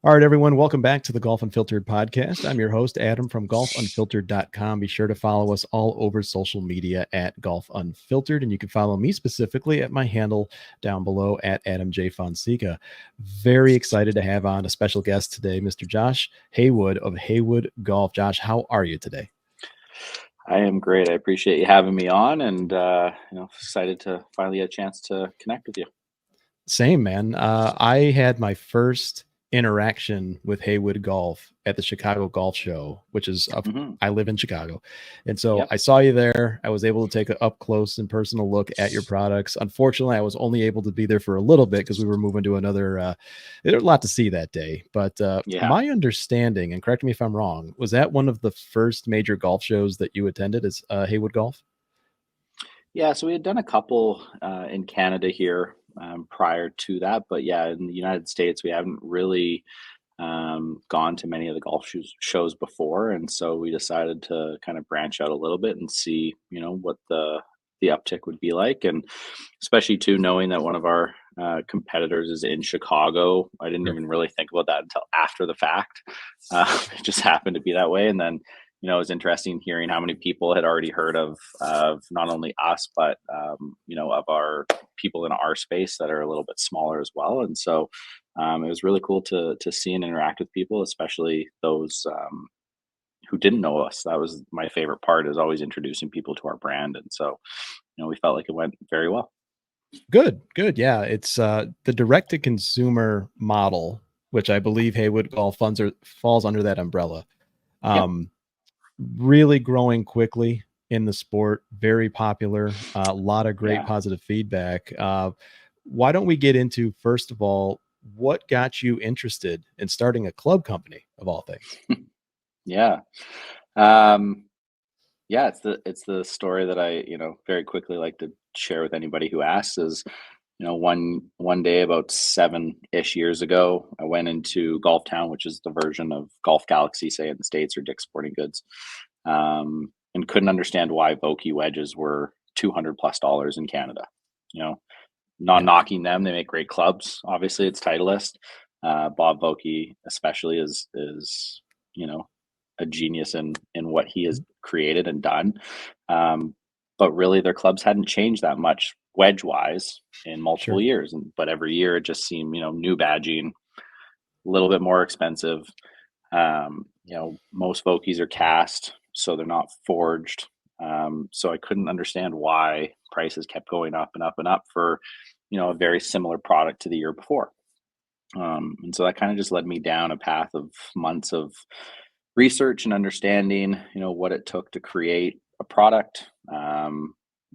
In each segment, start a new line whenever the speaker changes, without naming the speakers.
All right, everyone, welcome back to the Golf Unfiltered Podcast. I'm your host, Adam from golfunfiltered.com. Be sure to follow us all over social media at Golf Unfiltered, and you can follow me specifically at my handle down below at Adam J. Fonseca. Very excited to have on a special guest today, Mr. Josh Haywood of Haywood Golf. Josh, how are you today?
I am great. I appreciate you having me on, and excited to finally get a chance to connect with you.
Same, man. I had my first interaction with Haywood Golf at the Chicago Golf Show, which is I live in Chicago. And so I saw you there. I was able to take an up close and personal look at your products. Unfortunately, I was only able to be there for a little bit because we were moving to another, there was a lot to see that day. But my understanding, and correct me if I'm wrong, was that one of the first major golf shows that you attended as Haywood Golf?
Yeah, so we had done a couple in Canada here prior to that, but in the United States, we haven't really gone to many of the golf shows before, and so we decided to kind of branch out a little bit and see, what the uptick would be like, and especially too knowing that one of our competitors is in Chicago. I didn't even really think about that until after the fact. It just happened to be that way, and then it was interesting hearing how many people had already heard of not only us, but, of our people in our space that are a little bit smaller as well. And so it was really cool to see and interact with people, especially those who didn't know us. That was my favorite part, is always introducing people to our brand. And so, we felt like it went very well.
Good. Yeah. It's the direct to consumer model, which I believe Haywood Golf falls under that umbrella. Really growing quickly in the sport, very popular, a lot of great positive feedback. Why don't we get into, first of all, what got you interested in starting a club company of all things?
It's the story that I, very quickly like to share with anybody who asks. Is, one day about 7-ish years ago, I went into Golf Town, which is the version of Golf Galaxy, say in the States, or Dick's Sporting Goods, and couldn't understand why Vokey wedges were $200+ in Canada. Not knocking them; they make great clubs. Obviously, it's Titleist. Bob Vokey, especially, is a genius in what he has created and done. But really, their clubs hadn't changed that much wedge wise in multiple years. But every year it just seemed, new badging, a little bit more expensive. Most Vokeys are cast, so they're not forged. So I couldn't understand why prices kept going up and up and up for, a very similar product to the year before. And so that kind of just led me down a path of months of research and understanding, what it took to create a product,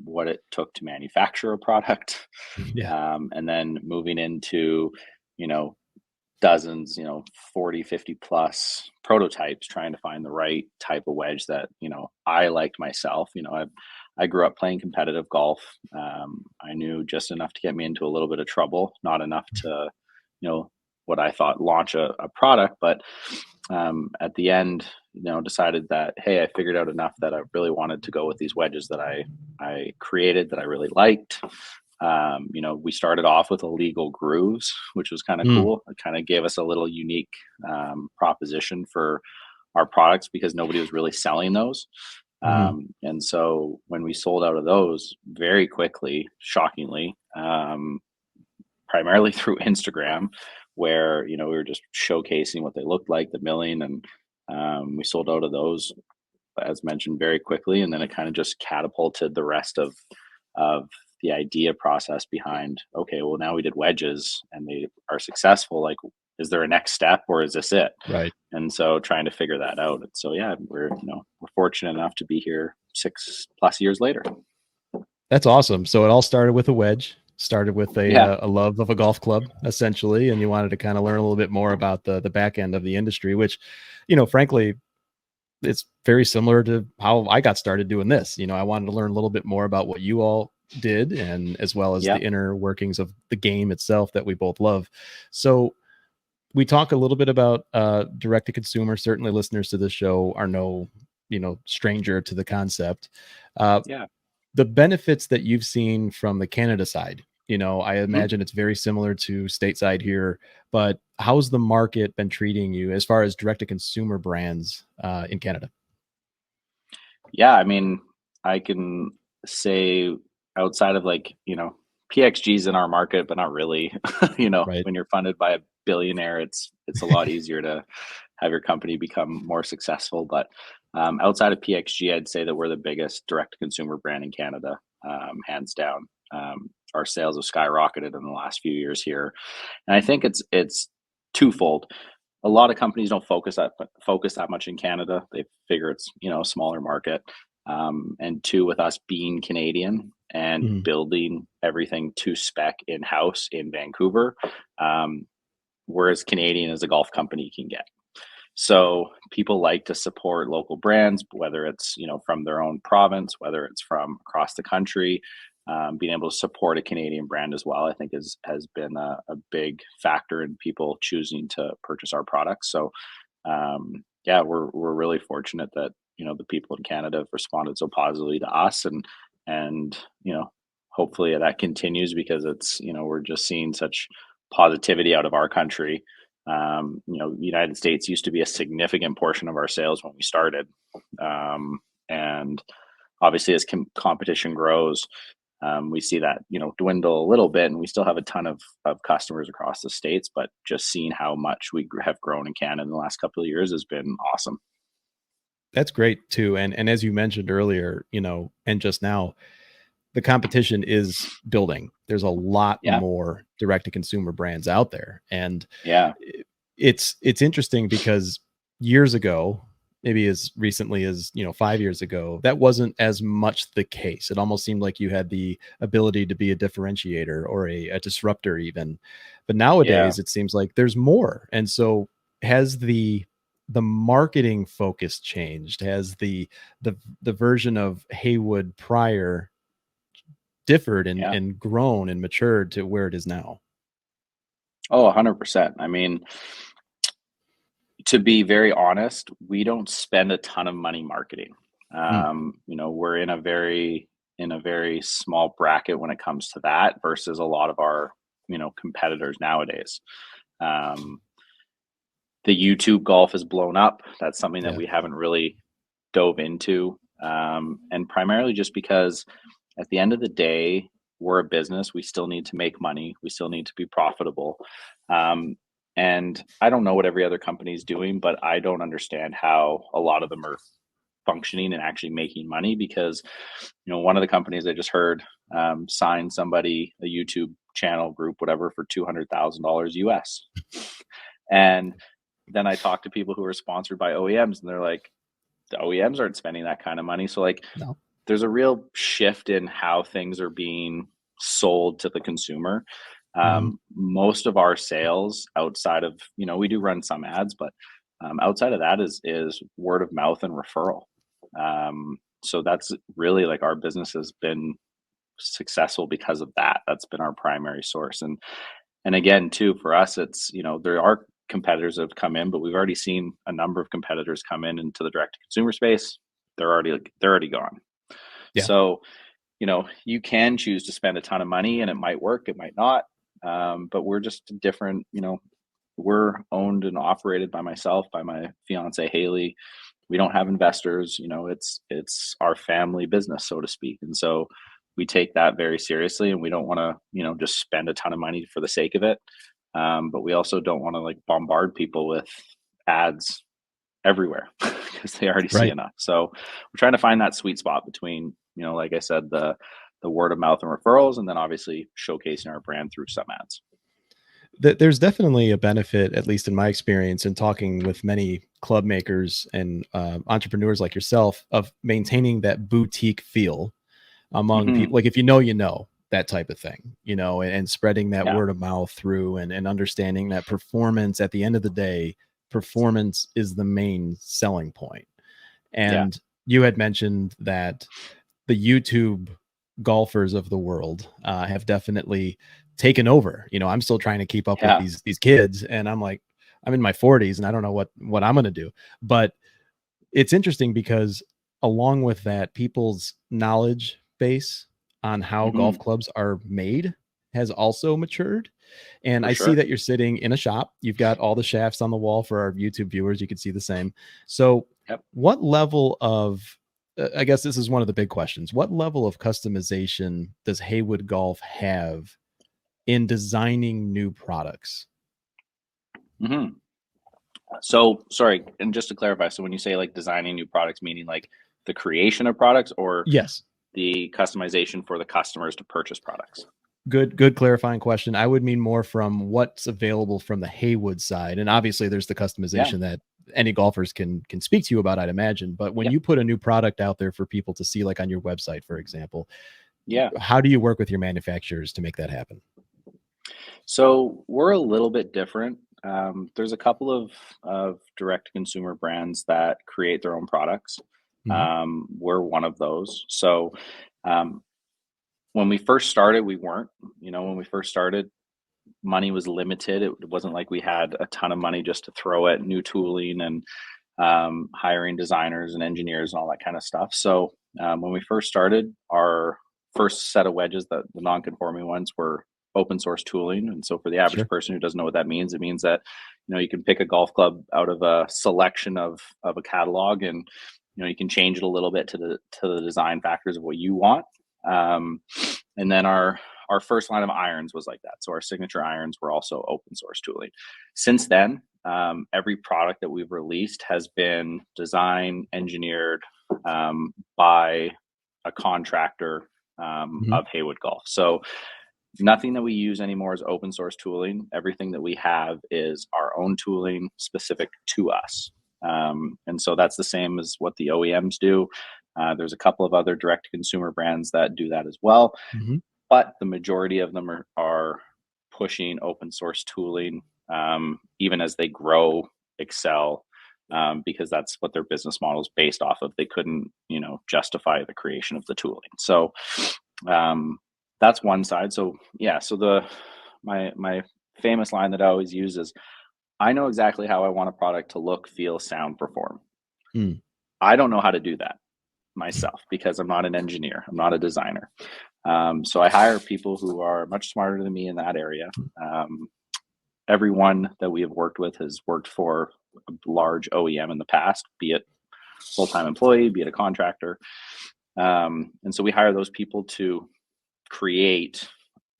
what it took to manufacture a product, and then moving into, dozens, 40, 50 plus prototypes, trying to find the right type of wedge that, I liked myself. I grew up playing competitive golf. I knew just enough to get me into a little bit of trouble, not enough to, what I thought launch a product, but at the end, decided that, hey, I figured out enough that I really wanted to go with these wedges that I created, that I really liked. We started off with illegal grooves, which was kind of cool. It kind of gave us a little unique proposition for our products because nobody was really selling those. And so when we sold out of those very quickly, shockingly, primarily through Instagram, where, we were just showcasing what they looked like, the milling, and we sold out of those, as mentioned, very quickly. And then it kind of just catapulted the rest of the idea process behind, okay, well, now we did wedges and they are successful. Like, is there a next step, or is this it?
Right.
And so trying to figure that out. And so, we're fortunate enough to be here 6+ years later.
That's awesome. So it all started with a wedge. Started with a love of a golf club, essentially, and you wanted to kind of learn a little bit more about the back end of the industry, which, frankly, it's very similar to how I got started doing this. I wanted to learn a little bit more about what you all did, and as well as the inner workings of the game itself that we both love. So we talk a little bit about direct to consumer. Certainly listeners to this show are no, stranger to the concept. The benefits that you've seen from the Canada side, I imagine it's very similar to stateside here, but how's the market been treating you as far as direct to consumer brands in Canada?
Yeah, I mean, I can say outside of like, PXG's in our market, but not really.
Right.
When you're funded by a billionaire, it's a lot easier to have your company become more successful. But outside of PXG, I'd say that we're the biggest direct to consumer brand in Canada, hands down. Our sales have skyrocketed in the last few years here, and I think it's twofold. A lot of companies don't focus that much in Canada. They figure it's a smaller market, and two, with us being Canadian and
Mhm.
building everything to spec in house in Vancouver, we're as Canadian as a golf company can get. So people like to support local brands, whether it's from their own province, whether it's from across the country. Being able to support a Canadian brand as well, I think has been a big factor in people choosing to purchase our products. So yeah, we're really fortunate that the people in Canada have responded so positively to us, and hopefully that continues because it's we're just seeing such positivity out of our country. The United States used to be a significant portion of our sales when we started, and obviously as competition grows, we see that dwindle a little bit, and we still have a ton of customers across the states. But just seeing how much we have grown in Canada in the last couple of years has been awesome.
That's great too. And as you mentioned earlier, and just now, the competition is building. There's a lot
Yeah,
more direct to consumer brands out there. And
yeah,
it's interesting because years ago, maybe as recently as 5 years ago, that wasn't as much the case. It almost seemed like you had the ability to be a differentiator or a disruptor even. But
yeah.
nowadays it seems like there's more. And so has the marketing focus changed? Has the version of Haywood prior differed
Yeah.
and grown and matured to where it is now?
Oh, 100%. I mean, to be very honest, we don't spend a ton of money marketing.
Mm,
We're in a very small bracket when it comes to that versus a lot of our competitors nowadays. Um, the YouTube golf has blown up. That's something that
yeah.
we haven't really dove into, and primarily just because at the end of the day, we're a business. We still need to make money. We still need to be profitable. Um, and I don't know what every other company is doing, but I don't understand how a lot of them are functioning and actually making money because, one of the companies I just heard sign somebody, a YouTube channel group, whatever, for $200,000 US. And then I talk to people who are sponsored by OEMs, and they're like, the OEMs aren't spending that kind of money. So like,
No.
there's a real shift in how things are being sold to the consumer.
Mhm.
Most of our sales outside of, we do run some ads, but outside of that is word of mouth and referral. So that's really like our business has been successful because of that. That's been our primary source. And again, too, for us, it's there are competitors that have come in, but we've already seen a number of competitors come in into the direct to consumer space. They're already gone.
Yeah.
So you can choose to spend a ton of money, and it might work, it might not. But we're just different. We're owned and operated by myself, by my fiance Haley. We don't have investors. It's our family business, so to speak, and so we take that very seriously, and we don't want to just spend a ton of money for the sake of it. But we also don't want to like bombard people with ads everywhere because they already see
Right.
enough. So we're trying to find that sweet spot between, like I said, the word of mouth and referrals, and then obviously showcasing our brand through some ads.
There's definitely a benefit, at least in my experience, in talking with many club makers and entrepreneurs like yourself, of maintaining that boutique feel among
Hmm.
people. Like if that type of thing, and spreading that
Yeah,
word of mouth through and understanding that performance at the end of the day, performance is the main selling point.
yeah,
And you had mentioned that the YouTube golfers of the world have definitely taken over. I'm still trying to keep up with
yeah.
these kids, and I'm like, I'm in my 40s, and I don't know what I'm going to do. But it's interesting because along with that, people's knowledge base on how golf
Hmm.
clubs are made has also matured. And
For
I see
sure.
that you're sitting in a shop. You've got all the shafts on the wall for our YouTube viewers. You can see the same. So,
Yep.
what level of, I guess this is one of the big questions. What level of customization does Haywood Golf have in designing new products?
Hmm. So, sorry, and just to clarify, so when you say like designing new products, meaning like the creation of products or
Yes.
the customization for the customers to purchase products?
Good clarifying question. I would mean more from what's available from the Haywood side. And obviously there's the
Yeah.
customization that any golfers can speak to you about, I'd imagine. But when
Yeah.
you put a new product out there for people to see, like on your website, for example,
Yeah.
how do you work with your manufacturers to make that happen?
So we're a little bit different. There's a couple of direct consumer brands that create their own products.
Mhm.
We're one of those. So um, when we first started, we weren't. When we first started, money was limited. It wasn't like we had a ton of money just to throw at new tooling and hiring designers and engineers and all that kind of stuff. So when we first started, our first set of wedges, the non-conforming ones, were open source tooling. And so for the average
Sure.
person who doesn't know what that means, it means that you can pick a golf club out of a selection of a catalog, and you can change it a little bit to the design factors of what you want. Um, and then our first line of irons was like that. So our signature irons were also open source tooling. Since then, every product that we've released has been designed, engineered by a contractor
Mhm.
of Haywood Golf. So nothing that we use anymore is open source tooling. Everything that we have is our own tooling specific to us. And so that's the same as what the OEMs do. There's a couple of other direct to consumer brands that do that as well,
Mhm.
but the majority of them are pushing open source tooling, even as they grow, excel, because that's what their business model is based off of. They couldn't, justify the creation of the tooling. So um, that's one side. So yeah, so my famous line that I always use is, I know exactly how I want a product to look, feel, sound, perform.
Mm.
I don't know how to do that myself because I'm not an engineer. I'm not a designer. So I hire people who are much smarter than me in that area. Um, Everyone that we have worked with has worked for a large OEM in the past, be it full-time employee, be it a contractor. And so we hire those people to create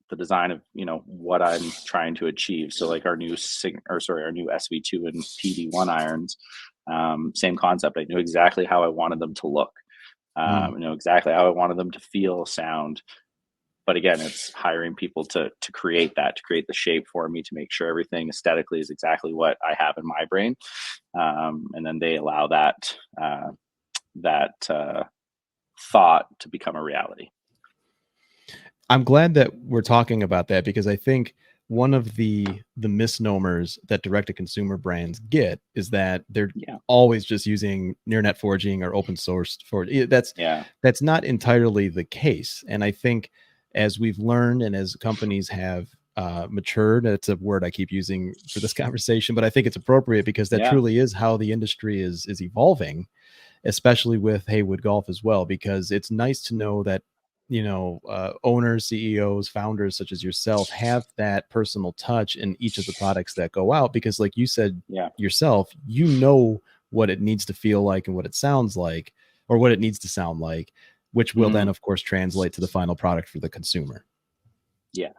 the design of what I'm trying to achieve. So like our new our new SV2 and PD1 irons, same concept. I knew exactly how I wanted them to look.
Mm.
I know exactly how I wanted them to feel, sound. But again, it's hiring people to create that, to create the shape for me, to make sure everything aesthetically is exactly what I have in my brain, and then they allow that thought to become a reality.
I'm glad that we're talking about that because I think one of the misnomers that direct to consumer brands get is that they're
Yeah,
always just using near net forging or open source for that's
yeah,
that's not entirely the case. And I think as we've learned and as companies have matured, it's a word I keep using for this conversation, but I think it's appropriate because that
yeah.
truly is how the industry is evolving, especially with Haywood Golf as well, because it's nice to know that, owners, CEOs, founders such as yourself have that personal touch in each of the products that go out. Because, like you said
Yeah.
yourself, what it needs to feel like and what it sounds like, or what it needs to sound like, which will then,
Mhm.
of course, translate to the final product for the consumer.
Yeah.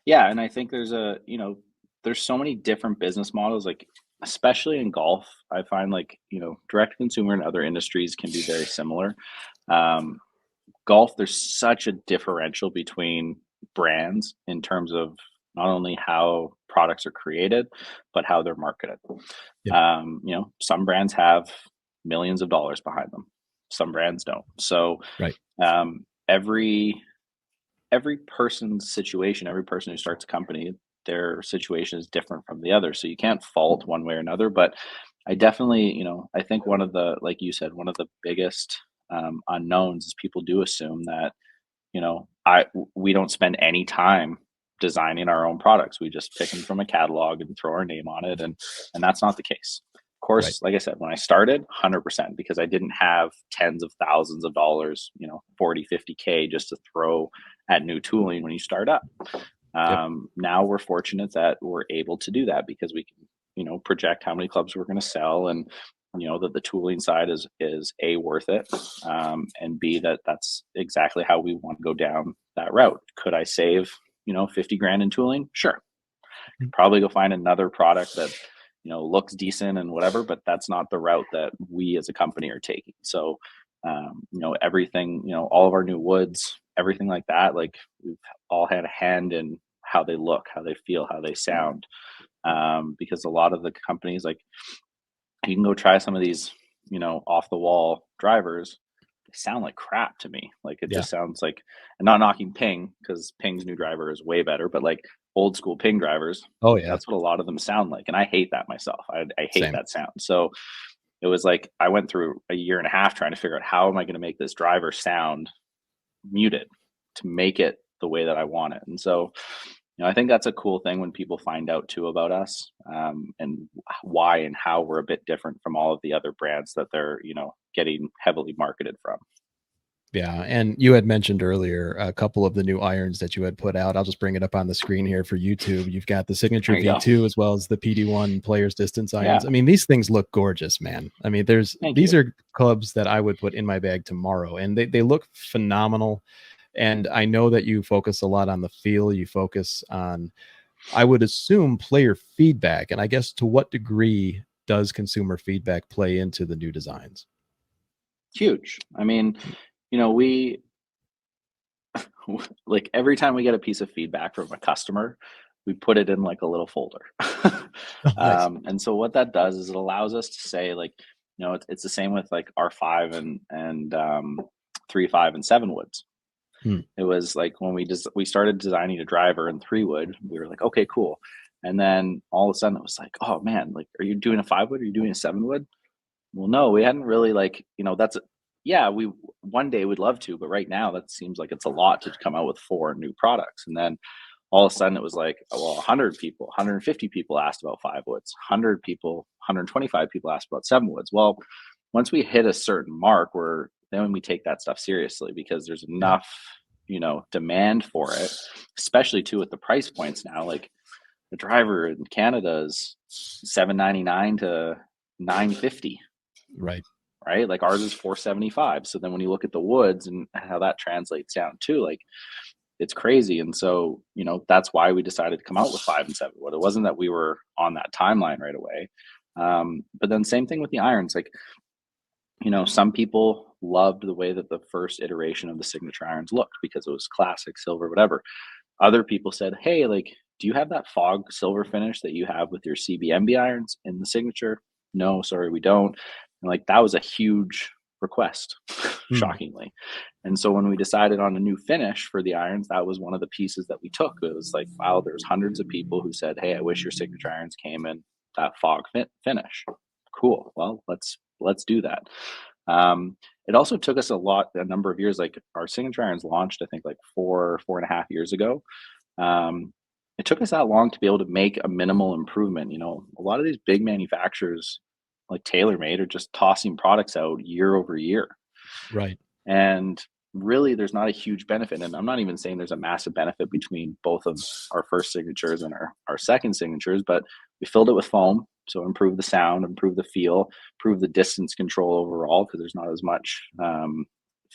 Yeah, and I think there's so many different business models, like, especially in golf, I find, like, direct to consumer and other industries can be very similar. Um, Golf, there's such a differential between brands in terms of not only how products are created, but how they're marketed.
Yep.
Some brands have millions of dollars behind them. Some brands don't. So
Right.
um, every person's situation, every person who starts a company, their situation is different from the other. So you can't fault one way or another. But I definitely, I think one of the, like you said, one of the biggest unknowns is people do assume that, we don't spend any time designing our own products. We just pick them from a catalog and throw our name on it. And that's not the case. Of course, like I said, when I started, 100%, because I didn't have tens of thousands of dollars, 40, 50K just to throw at new tooling when you start up. Now we're fortunate that we're able to do that because we can, project how many clubs we're going to sell, and that the tooling side is A, worth it, and B, that's exactly how we want to go down that route. Could I save 50 grand in tooling? Sure. Probably go find another product that looks decent and whatever, but that's not the route that we as a company are taking. So everything, all of our new woods, everything like that, like we've all had a hand in how they look, how they feel, how they sound, because a lot of the companies, like, you can go try some of these off the wall drivers, they sound like crap to me. Like it just sounds like, and not knocking Ping, because Ping's new driver is way better, but like old school Ping drivers, that's what a lot of them sound like, and I hate that myself. I hate that sound. So it was like I went through a year and a half trying to figure out how am I going to make this driver sound muted to make it the way that I want it. And so I think that's a cool thing when people find out too about us, and why and how we're a bit different from all of the other brands that they're getting heavily marketed from.
Yeah. And you had mentioned earlier a couple of the new irons that you had put out. I'll just bring it up on the screen here for YouTube. You've got the Signature V2 as well as the PD1 Players Distance irons. I mean, these things look gorgeous, man. I mean, these are clubs that I would put in my bag tomorrow, and they look phenomenal. And I know that you focus a lot on the feel. You focus on, I would assume, player feedback. And I guess, to what degree does consumer feedback play into the new designs?
Huge. I mean, we like every time we get a piece of feedback from a customer, we put it in like a little folder.
Nice.
And so what that does is it allows us to say, like, it's the same with like R5 and 3.5 and 7 woods. It was like when we started designing a driver in 3 wood, we were like, okay, cool. And then all of a sudden it was like, oh man, like, are you doing a 5 wood? Are you doing a 7 wood? Well, no, we hadn't really, like, we one day would love to, but right now that seems like it's a lot to come out with 4 new products. And then all of a sudden it was like, well, 100 people, 150 people asked about 5 woods, 100 people, 125 people asked about 7 woods. Well, once we hit a certain mark, then we take that stuff seriously, because there's enough, demand for it, especially too with the price points now. Like the driver in Canada is $799 to $950. Right. Like ours is $475. So then when you look at the woods and how that translates down too, like it's crazy. And so, that's why we decided to come out with 5 and 7 wood. It wasn't that we were on that timeline right away. But then same thing with the irons. Like, some people loved the way that the first iteration of the Signature irons looked because it was classic silver, whatever. Other people said, hey, like, do you have that fog silver finish that you have with your CBMB irons in the Signature? No, sorry, we don't. And like, that was a huge request, shockingly. And so when we decided on a new finish for the irons, that was one of the pieces that we took. It was like, wow, there's hundreds of people who said, hey, I wish your Signature irons came in that fog finish. Cool. Well, let's do that. It also took us a number of years. Like our Signature irons launched, I think, like 4.5 years ago. It took us that long to be able to make a minimal improvement. A lot of these big manufacturers like TaylorMade are just tossing products out year over year.
Right.
And really there's not a huge benefit. And I'm not even saying there's a massive benefit between both of our first Signatures and our second Signatures, but we filled it with foam. So improve the sound, improve the feel, improve the distance control overall, because there's not as much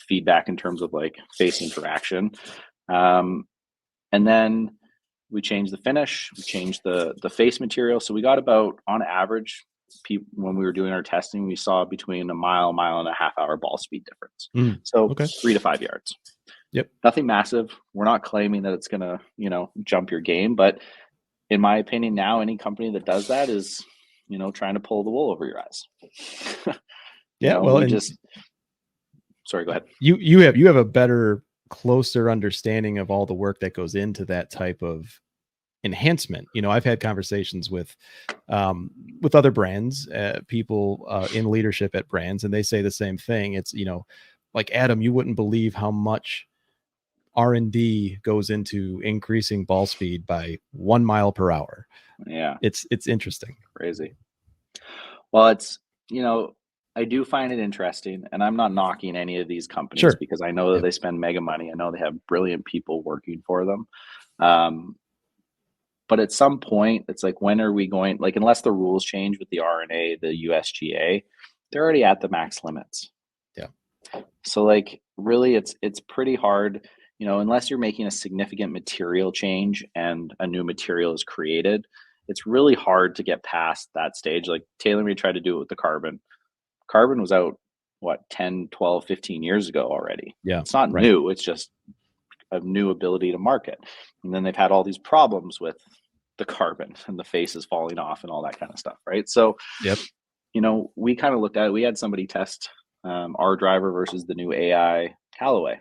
feedback in terms of like face interaction. And then we changed the finish, we changed the face material. So we got about, on average, when we were doing our testing, we saw between a mile and a half hour ball speed difference. So 3 to 5 yards.
Yep.
Nothing massive. We're not claiming that it's going to, jump your game, but in my opinion, now any company that does that is, trying to pull the wool over your eyes. Sorry, go ahead.
You have a better, closer understanding of all the work that goes into that type of enhancement. I've had conversations with other brands, people in leadership at brands, and they say the same thing. It's, like, Adam, you wouldn't believe how much R&D goes into increasing ball speed by 1 mile per hour.
Yeah.
It's interesting.
Crazy. Well, it's, you know, I do find it interesting, and I'm not knocking any of these companies
Sure.
because I know that
Yep.
they spend mega money. I know they have brilliant people working for them. Um, but at some point, it's like, when are we going, like, unless the rules change with the RNA, the USGA, they're already at the max limits.
Yeah.
So like really it's pretty hard, unless you're making a significant material change and a new material is created, it's really hard to get past that stage. Like TaylorMade tried to do it with the carbon. Carbon was out what, 10, 12, 15 years ago already.
Yeah.
It's not
Right.
new, it's just a new ability to market. And then they've had all these problems with the carbon and the faces falling off and all that kind of stuff, right? So,
Yep.
we kind of looked at it. We had somebody test our driver versus the new AI Callaway.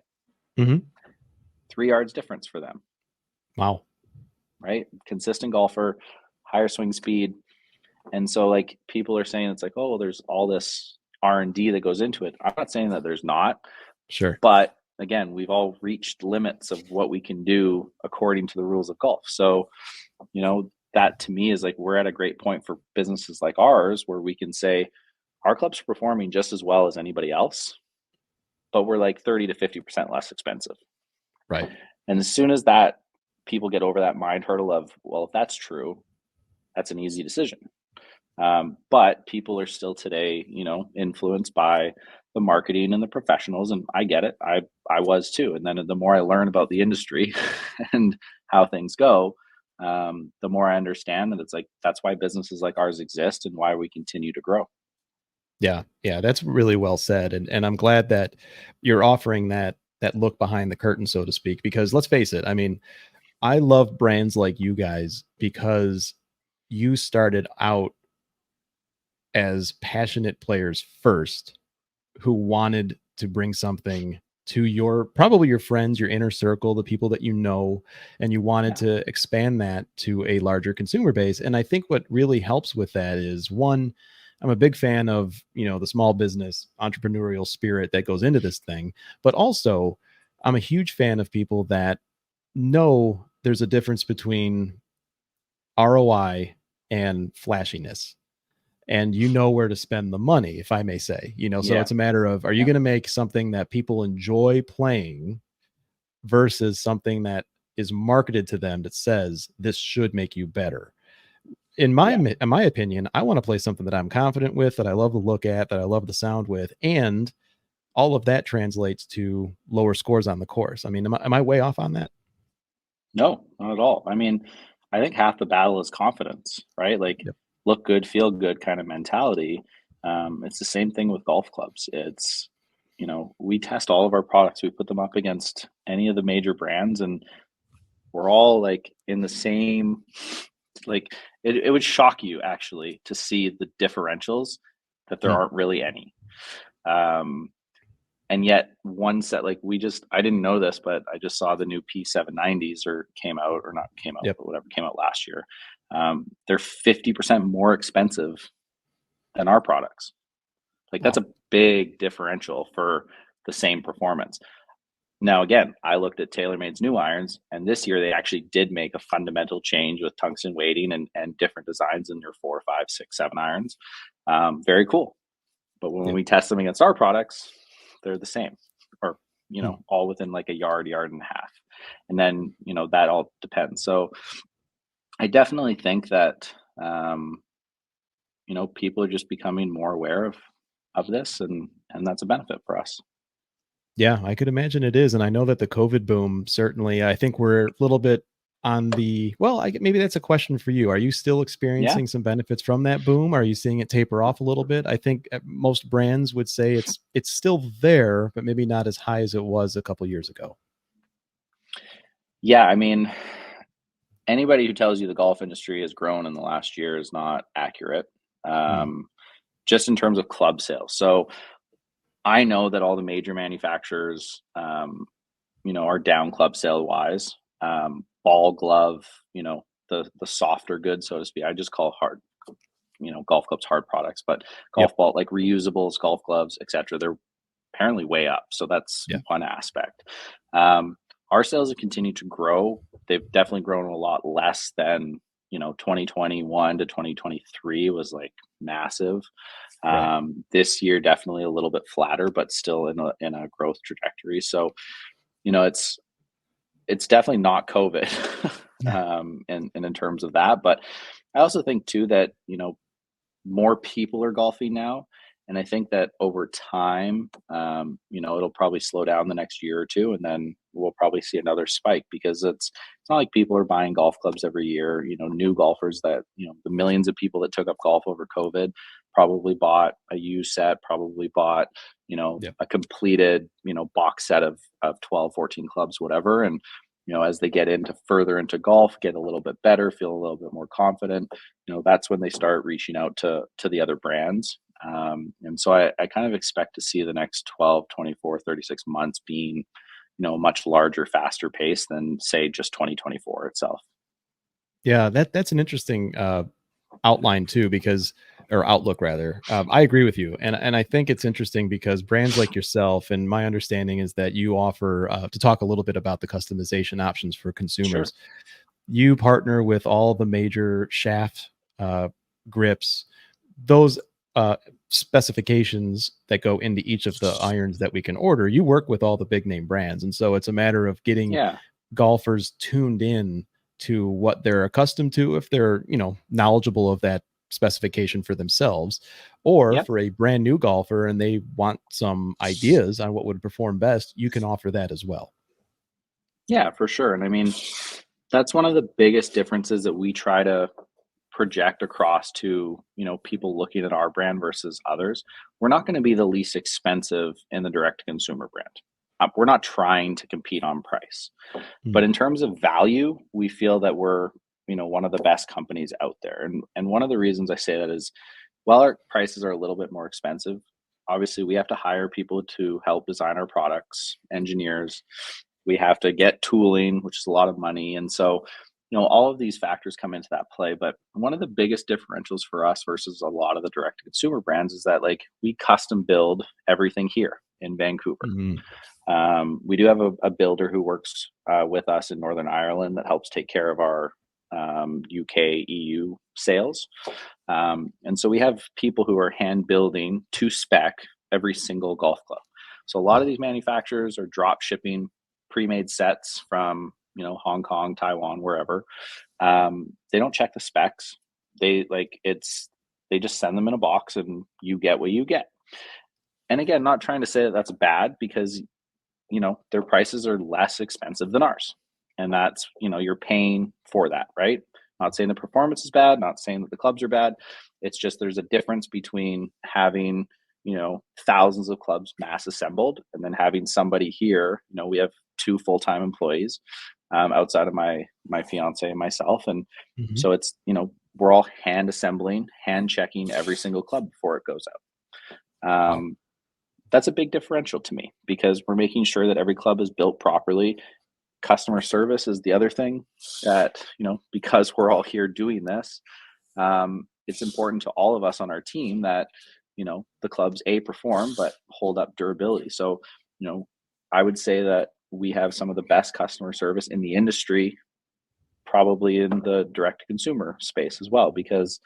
Hmm.
3 yards difference for them,
Wow.
right? Consistent golfer, higher swing speed. And so like people are saying, it's like, oh, well, there's all this R&D that goes into it. I'm not saying that there's not,
Sure.
but again, we've all reached limits of what we can do according to the rules of golf. So, that to me is like, we're at a great point for businesses like ours where we can say our club's performing just as well as anybody else, but we're like 30 to 50% less expensive.
Right.
And as soon as that people get over that mind hurdle of, well, if that's true, that's an easy decision. But people are still today, influenced by the marketing and the professionals, and I get it. I was too. And then the more I learn about the industry and how things go, the more I understand that it's like that's why businesses like ours exist and why we continue to grow.
Yeah. Yeah. That's really well said. And I'm glad that you're offering that look behind the curtain, so to speak, because let's face it. I mean, I love brands like you guys because you started out as passionate players first who wanted to bring something to your probably your friends, your inner circle, the people that you know, and you wanted
Yeah.
to expand that to a larger consumer base. And I think what really helps with that is one, I'm a big fan of, the small business entrepreneurial spirit that goes into this thing, but also I'm a huge fan of people that know there's a difference between ROI and flashiness, and you know where to spend the money, if I may say. So
Yeah.
it's a matter of, are you
Yeah.
going to make something that people enjoy playing versus something that is marketed to them that says this should make you better?
Yeah.
In my opinion, I want to play something that I'm confident with, that I love to look at, that I love the sound with, and all of that translates to lower scores on the course. I mean, am I way off on that?
No, not at all. I mean, I think half the battle is confidence, right? Like
Yep.
look good, feel good kind of mentality. It's the same thing with golf clubs. It's, we test all of our products, we put them up against any of the major brands, and we're all like in the same, like, it would shock you actually to see the differentials that there
Hmm.
aren't really any. Um, and yet one set, like I didn't know this, but I just saw the new P790s or came out, or not came out,
Yep.
but whatever came out last year. They're 50% more expensive than our products. Like that's
Wow.
a big differential for the same performance. Now, again, I looked at TaylorMade's new irons, and this year they actually did make a fundamental change with tungsten weighting and different designs in their 4, 5, 6, 7 irons. Very cool. But when
Yep.
we test them against our products, they're the same, or
Hmm.
all within like a yard, yard and a half. And then that all depends. So I definitely think that people are just becoming more aware of this, and that's a benefit for us.
Yeah, I could imagine it is, and I know that the COVID boom, certainly, I think we're a little bit on the well, maybe that's a question for you. Are you still
Yeah.
experiencing some benefits from that boom? Are you seeing it taper off a little bit? I think most brands would say it's still there, but maybe not as high as it was a couple years ago.
Yeah. I mean, anybody who tells you the golf industry has grown in the last year is not accurate.
Hmm.
Um, just in terms of club sales. So I know that all the major manufacturers, are down club sale wise. Ball glove, the softer goods, so to speak. I just call hard, golf clubs hard products, but golf
Yep.
ball, like reusables, golf gloves, etc. They're apparently way up. So that's
Yeah.
one aspect. Um, our sales have continued to grow. They've definitely grown a lot less than 2021 to 2023 was like massive.
Right.
This year definitely a little bit flatter, but still in a growth trajectory. So, it's definitely not COVID, and in terms of that. But I also think too that more people are golfing now, and I think that over time, it'll probably slow down the next year or two, and then we'll probably see another spike because it's not like people are buying golf clubs every year. New golfers that the millions of people that took up golf over COVID probably bought a used set, probably bought
Yep.
a completed box set of 12, 14 clubs, whatever, and as they get into further into golf, get a little bit better, feel a little bit more confident, that's when they start reaching out to the other brands. And so I kind of expect to see the next 12, 24, 36 months being, a much larger, faster pace than say just 2024 itself.
Yeah, that's an interesting outline too, or outlook rather. I agree with you, and I think it's interesting because brands like yourself, and my understanding is that you offer to talk a little bit about the customization options for
Sure.
consumers. You partner with all the major shaft grips, those specifications that go into each of the irons that we can order. You work with all the big name brands, and so it's a matter of getting
Yeah.
golfers tuned in to what they're accustomed to, if they're knowledgeable of that specification for themselves, or
Yep.
for a brand new golfer and they want some ideas on what would perform best, you can offer that as well.
Yeah, for sure. And I mean, that's one of the biggest differences that we try to project across to, people looking at our brand versus others. We're not going to be the least expensive in the direct to consumer brand. We're not trying to compete on price. But
Mhm.
in terms of value, we feel that we're, one of the best companies out there. And one of the reasons I say that is while our prices are a little bit more expensive, obviously we have to hire people to help design our products, engineers. We have to get tooling, which is a lot of money. And so, all of these factors come into that play. But one of the biggest differentials for us versus a lot of the direct to consumer brands is that like we custom build everything here in Vancouver.
Mhm.
We do have a builder who works with us in Northern Ireland that helps take care of our UK, EU sales. And so we have people who are hand building to spec every single golf club. So a lot of
Wow.
these manufacturers are drop shipping pre-made sets from Hong Kong, Taiwan, wherever. They don't check the specs. They just send them in a box and you get what you get. And again, not trying to say that that's bad because their prices are less expensive than ours. And that's, you're paying for that, right? Not saying the performance is bad, not saying that the clubs are bad. It's just there's a difference between having, thousands of clubs mass assembled and then having somebody here. We have two full-time employees outside of my fiance and myself. And
Mhm.
so it's, we're all hand assembling, hand checking every single club before it goes out.
Wow.
That's a big differential to me because we're making sure that every club is built properly. Customer service is the other thing that, because we're all here doing this, it's important to all of us on our team that, the clubs perform, but hold up durability. So, I would say that we have some of the best customer service in the industry, probably in the direct to consumer space as well, because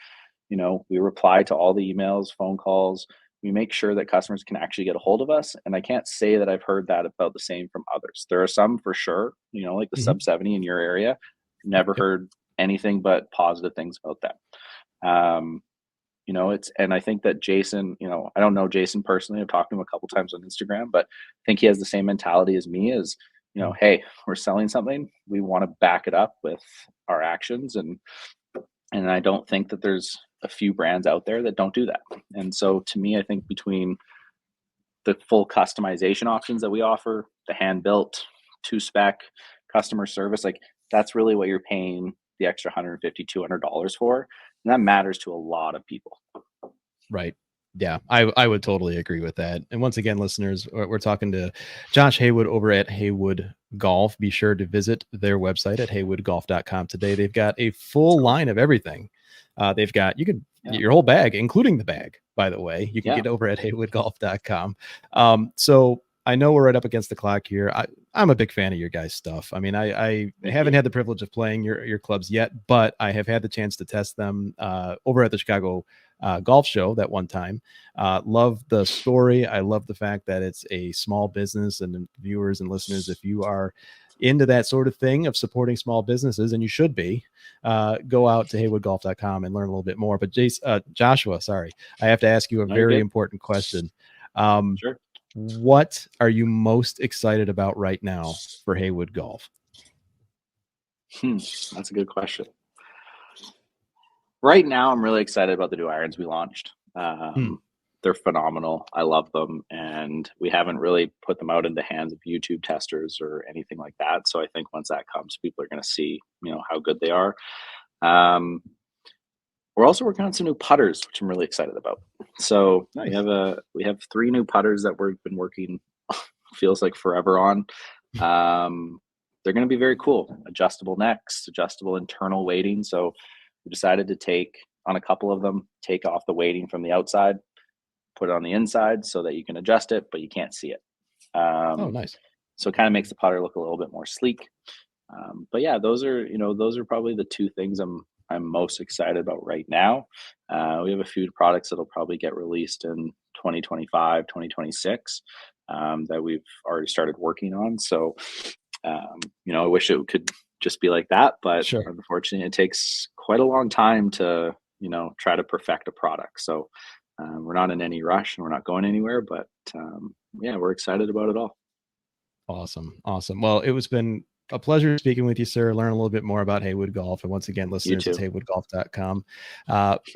we reply to all the emails, phone calls. We make sure that customers can actually get a hold of us. And I can't say that I've heard that about the same from others. There are some for sure, like the
Mhm.
sub 70 in your area. Never
Yep.
heard anything but positive things about that. And I think that Jason, I don't know Jason personally. I've talked to him a couple times on Instagram, but I think he has the same mentality as me as,
Mm.
hey, we're selling something. We want to back it up with our actions. And I don't think that there's a few brands out there that don't do that. And so to me, I think between the full customization options that we offer, the hand built, to spec, customer service, like that's really what you're paying the extra $150, $200 for. And that matters to a lot of people.
Right. Yeah, I would totally agree with that. And once again, listeners, we're talking to Josh Haywood over at Haywood Golf. Be sure to visit their website at haywoodgolf.com today. They've got a full
Cool.
line of everything. They've got, you can,
Yeah.
your whole bag, including the bag, by the way, you can
Yeah.
get over at haywoodgolf.com. So I know we're right up against the clock here. I'm a big fan of your guys' stuff. I mean, I haven't had the privilege of playing your clubs yet, but I have had the chance to test them over at the Chicago golf show that one time. Love the story. I love the fact that it's a small business, and viewers and listeners, if you are into that sort of thing of supporting small businesses, and you should be, go out to haywoodgolf.com and learn a little bit more. But Joshua, sorry, I have to ask you a very important question.
Sure.
What are you most excited about right now for Haywood Golf?
That's a good question. Right now, I'm really excited about the new irons we launched. They're phenomenal. I love them. And we haven't really put them out in the hands of YouTube testers or anything like that. So I think once that comes, people are going to see, how good they are. We're also working on some new putters, which I'm really excited about. So we have 3 new putters that we've been working, feels like forever on. They're going to be very cool. Adjustable necks, adjustable internal weighting. So we decided to take on a couple of them, take off the weighting from the outside, put it on the inside so that you can adjust it, but you can't see it.
Oh, nice.
So it kind of makes the putter look a little bit more sleek. But yeah, those are probably the 2 things I'm most excited about right now. We have a few products that'll probably get released in 2025, 2026 that we've already started working on. So, I wish it could just be like that, but
sure,
unfortunately it takes quite a long time to, try to perfect a product. So we're not in any rush and we're not going anywhere, but yeah, we're excited about it all.
Awesome. Well, it's been a pleasure speaking with you, sir. Learn a little bit more about Haywood Golf. And once again, listeners, it's haywoodgolf.com.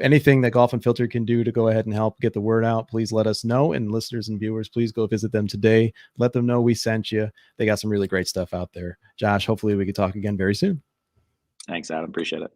Anything that Golf Unfiltered can do to go ahead and help get the word out, please let us know. And listeners and viewers, please go visit them today. Let them know we sent you. They got some really great stuff out there. Josh, hopefully we can talk again very soon.
Thanks, Adam. Appreciate it.